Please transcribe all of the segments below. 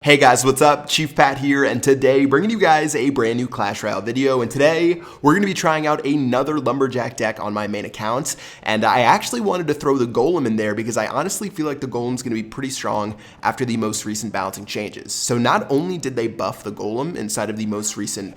Hey guys, what's up? Chief Pat here, and today bringing you guys a brand new Clash Royale video, and today we're going to be trying out another Lumberjack deck on my main account, and I actually wanted to throw the Golem in there because I honestly feel like the Golem's going to be pretty strong after the most recent balancing changes. So not only did they buff the Golem inside of the most recent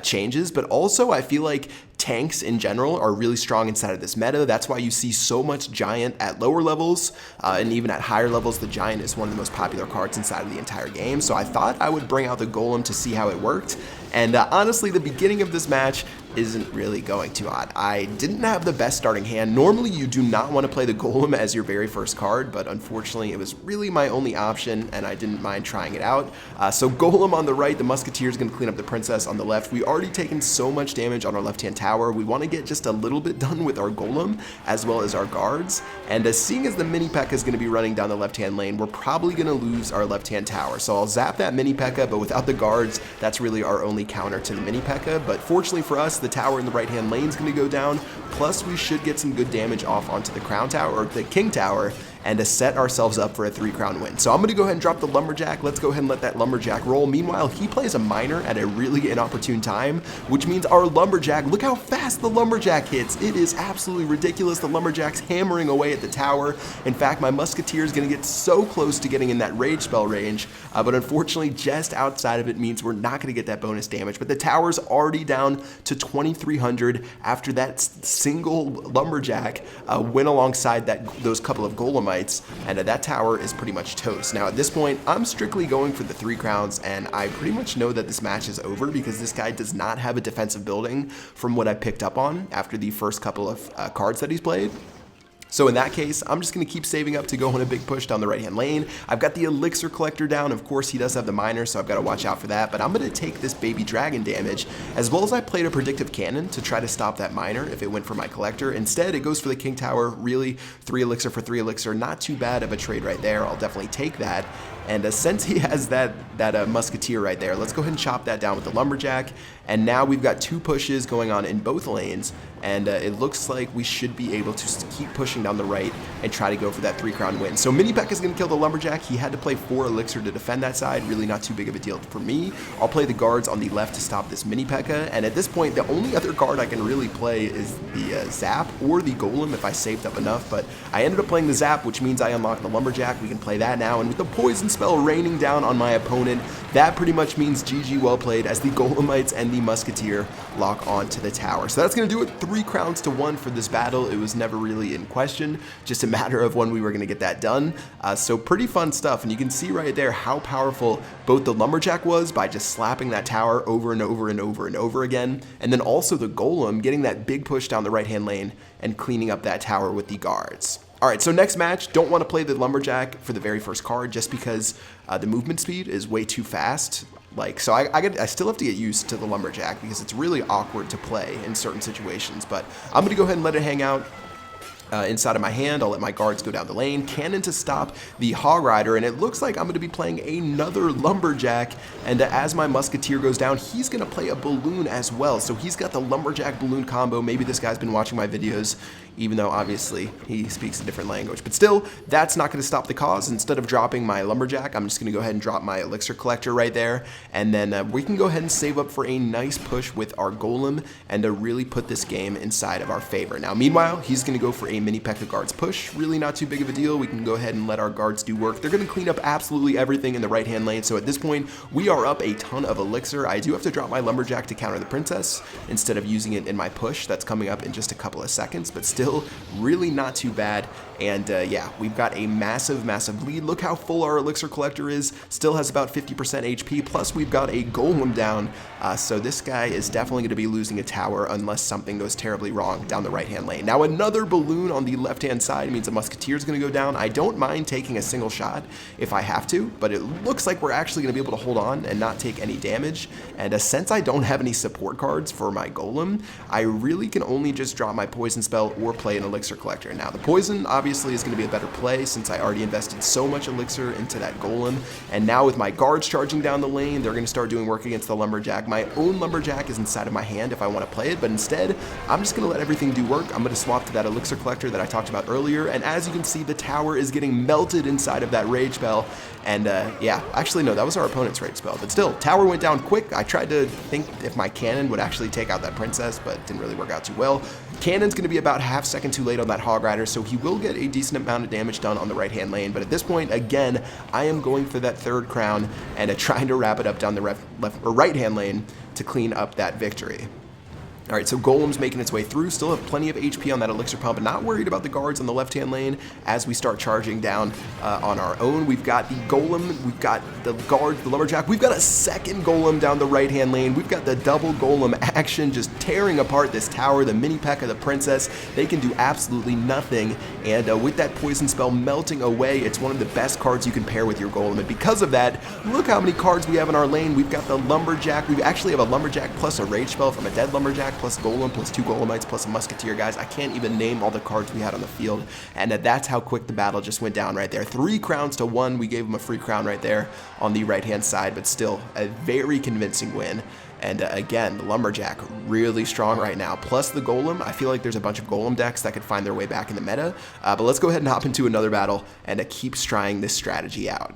changes, but also I feel like tanks in general are really strong inside of this meta. That's why you see so much Giant at lower levels, and even at higher levels, the Giant is one of the most popular cards inside of the entire game. So I thought I would bring out the Golem to see how it worked. And honestly, the beginning of this match isn't really going too hot. I didn't have the best starting hand. Normally, you do not want to play the Golem as your very first card, but unfortunately, it was really my only option, and I didn't mind trying it out. So Golem on the right, the Musketeer is going to clean up the Princess on the left. We already taken so much damage on our left-hand tower. We want to get just a little bit done with our Golem, as well as our guards. And seeing as the Mini P.E.K.K.A is going to be running down the left-hand lane, we're probably going to lose our left-hand tower. So I'll zap that Mini P.E.K.K.A, but without the guards, that's really our only counter to the Mini P.E.K.K.A. But fortunately for us, the tower in the right-hand lane is going to go down. Plus, we should get some good damage off onto the Crown Tower, or the King Tower, and to set ourselves up for a 3-crown win. So I'm going to go ahead and drop the Lumberjack. Let's go ahead and let that Lumberjack roll. Meanwhile, he plays a Miner at a really inopportune time, which means our Lumberjack, look how fast the Lumberjack hits. It is absolutely ridiculous. The Lumberjack's hammering away at the tower. In fact, my Musketeer is going to get so close to getting in that Rage spell range, but unfortunately, just outside of it means we're not going to get that bonus damage. But the tower's already down to 2,300 after that single Lumberjack went alongside those couple of Golemites. And that tower is pretty much toast. Now at this point, I'm strictly going for the 3 crowns, and I pretty much know that this match is over because this guy does not have a defensive building from what I picked up on after the first couple of cards that he's played. So in that case, I'm just going to keep saving up to go on a big push down the right-hand lane. I've got the Elixir Collector down. Of course, he does have the Miner, so I've got to watch out for that. But I'm going to take this Baby Dragon damage, as well as I played a Predictive Cannon to try to stop that Miner if it went for my Collector. Instead, it goes for the King Tower. Really, 3 Elixir for 3 Elixir. Not too bad of a trade right there. I'll definitely take that. And since he has that Musketeer right there, let's go ahead and chop that down with the Lumberjack. And now we've got 2 pushes going on in both lanes, and it looks like we should be able to keep pushing down the right and try to go for that 3-crown win. So Mini P.E.K.K.A is going to kill the Lumberjack. He had to play 4 Elixir to defend that side. Really not too big of a deal for me. I'll play the guards on the left to stop this Mini P.E.K.K.A, and at this point, the only other card I can really play is the Zap or the Golem if I saved up enough, but I ended up playing the Zap, which means I unlock the Lumberjack. We can play that now, and with the Poison Spell raining down on my opponent, that pretty much means GG well played as the Golemites and the Musketeer lock onto the tower. So that's going to do it. 3 crowns to 1 for this battle. It was never really in question, just a matter of when we were going to get that done. So pretty fun stuff, and you can see right there how powerful both the Lumberjack was by just slapping that tower over and over and over and over again, and then also the Golem getting that big push down the right-hand lane and cleaning up that tower with the guards. Alright, so next match, don't want to play the Lumberjack for the very first card just because the movement speed is way too fast. So I still have to get used to the Lumberjack because it's really awkward to play in certain situations, but I'm going to go ahead and let it hang out. Inside of my hand, I'll let my guards go down the lane. Cannon to stop the Hog Rider, and it looks like I'm going to be playing another Lumberjack, and as my Musketeer goes down, he's going to play a Balloon as well. So he's got the Lumberjack Balloon combo. Maybe this guy's been watching my videos, even though obviously he speaks a different language. But still, that's not going to stop the cause. Instead of dropping my Lumberjack, I'm just going to go ahead and drop my Elixir Collector right there, and then we can go ahead and save up for a nice push with our Golem and to really put this game inside of our favor. Now, meanwhile, he's going to go for a Mini P.E.K.K.A guards push. Really not too big of a deal. We can go ahead and let our guards do work. They're going to clean up absolutely everything in the right-hand lane. So at this point, we are up a ton of Elixir. I do have to drop my Lumberjack to counter the Princess instead of using it in my push. That's coming up in just a couple of seconds, but still really not too bad. And yeah, we've got a massive, massive lead. Look how full our Elixir Collector is. Still has about 50% HP, plus we've got a Golem down. So this guy is definitely going to be losing a tower unless something goes terribly wrong down the right-hand lane. Now another Balloon on the left-hand side means a Musketeer is going to go down. I don't mind taking a single shot if I have to, but it looks like we're actually going to be able to hold on and not take any damage. And since I don't have any support cards for my Golem, I really can only just drop my Poison Spell or play an Elixir Collector. Now the Poison, obviously, obviously is going to be a better play since I already invested so much elixir into that golem. And now with my guards charging down the lane, they're going to start doing work against the lumberjack. My own lumberjack is inside of my hand if I want to play it, but instead, I'm just going to let everything do work. I'm going to swap to that elixir collector that I talked about earlier, and as you can see, the tower is getting melted inside of that rage spell. And yeah, actually no, that was our opponent's rage spell, but still, tower went down quick. I tried to think if my cannon would actually take out that princess, but it didn't really work out too well. Cannon's going to be about half second too late on that hog rider, so he will get a decent amount of damage done on the right hand lane. But at this point, again, I am going for that third crown and trying to wrap it up down the right hand lane to clean up that victory. All right, so Golem's making its way through, still have plenty of HP on that elixir pump, and not worried about the guards on the left-hand lane as we start charging down on our own. We've got the Golem, we've got the guards, the lumberjack, we've got a second Golem down the right-hand lane, we've got the double Golem action just tearing apart this tower, the mini P.E.K.K.A, the princess. They can do absolutely nothing, and with that poison spell melting away, it's one of the best cards you can pair with your Golem, and because of that, look how many cards we have in our lane. We've got the lumberjack, we actually have a lumberjack plus a rage spell from a dead lumberjack, plus golem, plus 2 golemites, plus a musketeer, guys. I can't even name all the cards we had on the field, and that's how quick the battle just went down right there. 3 crowns to 1. We gave him a free crown right there on the right-hand side, but still a very convincing win. And again, the lumberjack really strong right now. Plus the golem, I feel like there's a bunch of golem decks that could find their way back in the meta. But let's go ahead and hop into another battle and keep trying this strategy out.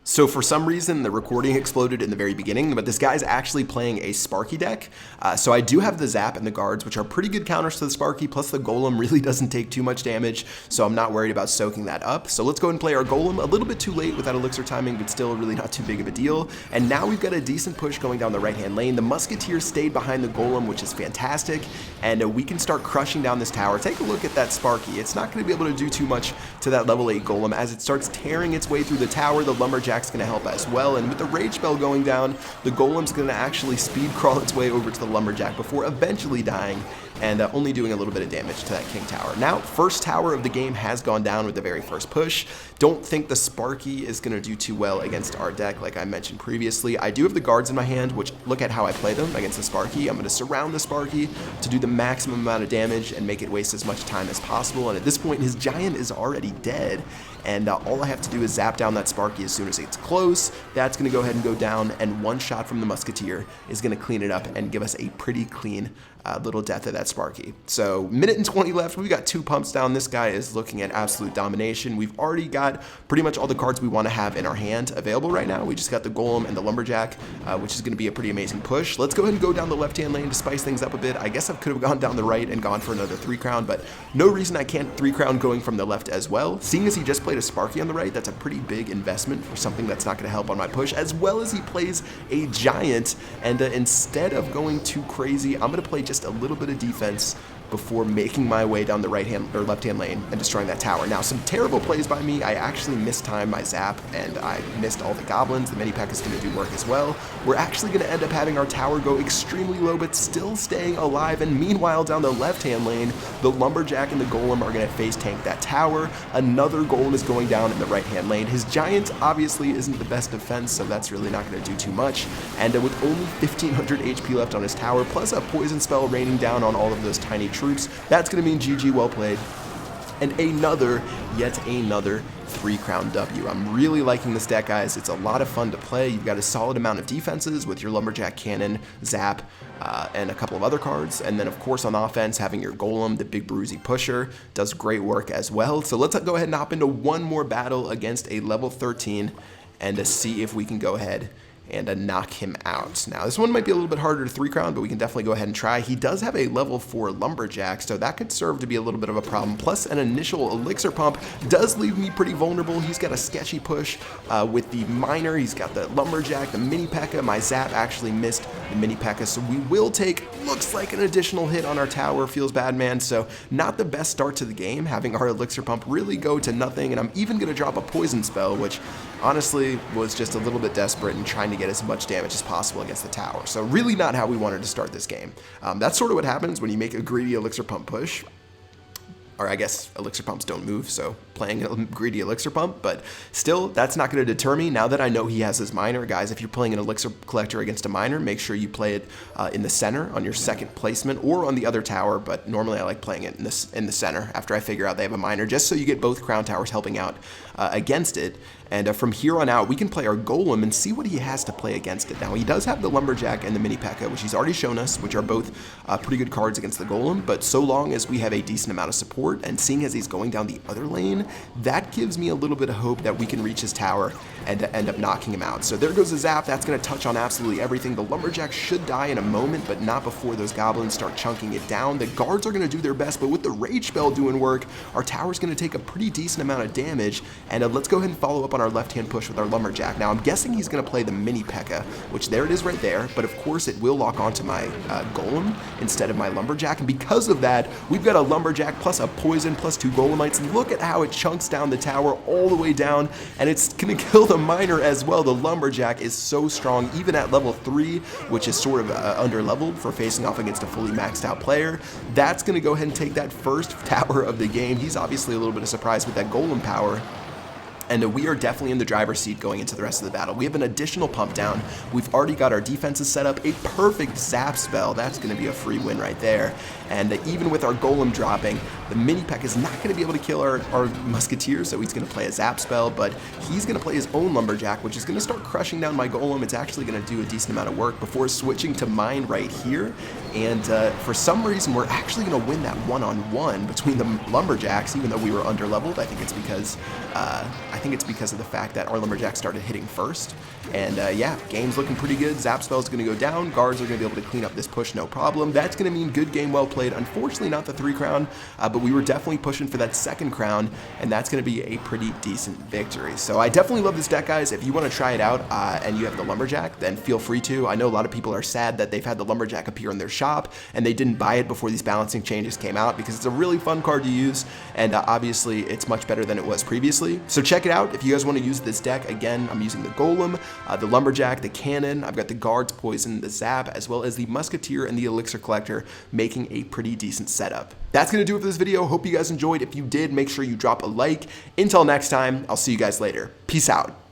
So for some reason, the recording exploded in the very beginning, but this guy's actually playing a Sparky deck. So I do have the Zap and the guards, which are pretty good counters to the Sparky, plus the Golem really doesn't take too much damage, so I'm not worried about soaking that up. So let's go ahead and play our Golem. A little bit too late with that elixir timing, but still really not too big of a deal. And now we've got a decent push going down the right-hand lane. The Musketeer stayed behind the Golem, which is fantastic, and we can start crushing down this tower. Take a look at that Sparky. It's not going to be able to do too much to that level 8 Golem. As it starts tearing its way through the tower, the Lumberjack going to help as well, and with the rage spell going down, the Golem's going to actually speed crawl its way over to the lumberjack before eventually dying and only doing a little bit of damage to that king tower. Now, first tower of the game has gone down with the very first push. Don't think the Sparky is going to do too well against our deck, like I mentioned previously. I do have the guards in my hand, which look at how I play them against the Sparky. I'm going to surround the Sparky to do the maximum amount of damage and make it waste as much time as possible. And at this point, his giant is already dead. And all I have to do is zap down that Sparky as soon as it gets close. That's going to go ahead and go down, and one shot from the Musketeer is going to clean it up and give us a pretty clean little death of that Sparky. So, minute and 20 left. We've got 2 pumps down. This guy is looking at absolute domination. We've already got pretty much all the cards we want to have in our hand available right now. We just got the Golem and the Lumberjack, which is going to be a pretty amazing push. Let's go ahead and go down the left-hand lane to spice things up a bit. I guess I could have gone down the right and gone for another 3 crown, but no reason I can't 3 crown going from the left as well. Seeing as he just played a Sparky on the right, that's a pretty big investment for something that's not going to help on my push, as well as he plays a giant, and instead of going too crazy, I'm going to play just a little bit of defense before making my way down the right-hand or left-hand lane and destroying that tower. Now, some terrible plays by me. I actually mistimed my zap, and I missed all the goblins. The mini P.E.K.K.A is going to do work as well. We're actually going to end up having our tower go extremely low, but still staying alive. And meanwhile, down the left-hand lane, the Lumberjack and the Golem are going to face tank that tower. Another Golem is going down in the right-hand lane. His giant obviously isn't the best defense, so that's really not going to do too much. And with only 1,500 HP left on his tower, plus a poison spell raining down on all of those tiny troops, that's going to mean GG, well played. And yet another 3 crown W. I'm really liking this deck, guys. It's a lot of fun to play. You've got a solid amount of defenses with your Lumberjack Cannon, Zap, and a couple of other cards. And then, of course, on offense, having your Golem, the big bruisey pusher, does great work as well. So let's go ahead and hop into one more battle against a level 13 and to see if we can go ahead and knock him out. Now, this one might be a little bit harder to 3 crown, but we can definitely go ahead and try. He does have a level 4 Lumberjack, so that could serve to be a little bit of a problem. Plus, an initial elixir pump does leave me pretty vulnerable. He's got a sketchy push with the miner. He's got the Lumberjack, the mini P.E.K.K.A. My zap actually missed the mini P.E.K.K.A, so we will take, looks like, an additional hit on our tower. Feels bad, man. So not the best start to the game, having our elixir pump really go to nothing, and I'm even going to drop a poison spell, which honestly was just a little bit desperate and trying to get as much damage as possible against the tower. So really not how we wanted to start this game. That's sort of what happens when you make a greedy elixir pump push. Or I guess elixir pumps don't move, so playing a greedy elixir pump, but still, that's not going to deter me. Now that I know he has his miner, guys, if you're playing an elixir collector against a miner, make sure you play it in the center on your second placement or on the other tower, but normally I like playing it in the center after I figure out they have a miner, just so you get both crown towers helping out against it. And from here on out, we can play our Golem and see what he has to play against it. Now, he does have the Lumberjack and the Mini P.E.K.K.A., which he's already shown us, which are both pretty good cards against the Golem, but so long as we have a decent amount of support, and seeing as he's going down the other lane, that gives me a little bit of hope that we can reach his tower and end up knocking him out. So there goes the zap. That's going to touch on absolutely everything. The Lumberjack should die in a moment, but not before those goblins start chunking it down. The guards are going to do their best, but with the Rage Spell doing work, our tower's going to take a pretty decent amount of damage. And let's go ahead and follow up on our left-hand push with our Lumberjack. Now, I'm guessing he's going to play the Mini P.E.K.K.A., which there it is right there, but of course it will lock onto my Golem instead of my Lumberjack, and because of that, we've got a Lumberjack plus a Poison plus 2 Golemites. Look at how it chunks down the tower all the way down, and it's going to kill the miner as well. The Lumberjack is so strong, even at level 3, which is sort of under-leveled for facing off against a fully maxed out player. That's going to go ahead and take that first tower of the game. He's obviously a little bit of surprise with that Golem power. And we are definitely in the driver's seat going into the rest of the battle. We have an additional pump down. We've already got our defenses set up. A perfect zap spell. That's going to be a free win right there. And even with our Golem dropping, the Mini P.E.K.K.A. is not going to be able to kill our Musketeer, so he's going to play a zap spell, but he's going to play his own Lumberjack, which is going to start crushing down my Golem. It's actually going to do a decent amount of work before switching to mine right here. And for some reason, we're actually going to win that one-on-one between the Lumberjacks, even though we were under-leveled. I think it's because of the fact that our Lumberjack started hitting first. And yeah, game's looking pretty good. Zap spell's going to go down. Guards are going to be able to clean up this push, no problem. That's going to mean good game, well played. Unfortunately, not the 3 crown, but we were definitely pushing for that 2nd crown, and that's going to be a pretty decent victory. So I definitely love this deck, guys. If you want to try it out and you have the Lumberjack, then feel free to. I know a lot of people are sad that they've had the Lumberjack appear in their shop and they didn't buy it before these balancing changes came out, because it's a really fun card to use, and obviously it's much better than it was previously. So check it out if you guys want to use this deck. Again, I'm using the Golem, the Lumberjack, the Cannon. I've got the Guards, Poison, the Zap, as well as the Musketeer and the Elixir Collector, making a pretty decent setup. That's going to do it for this video. Hope you guys enjoyed. If you did, make sure you drop a like. Until next time, I'll see you guys later. Peace out.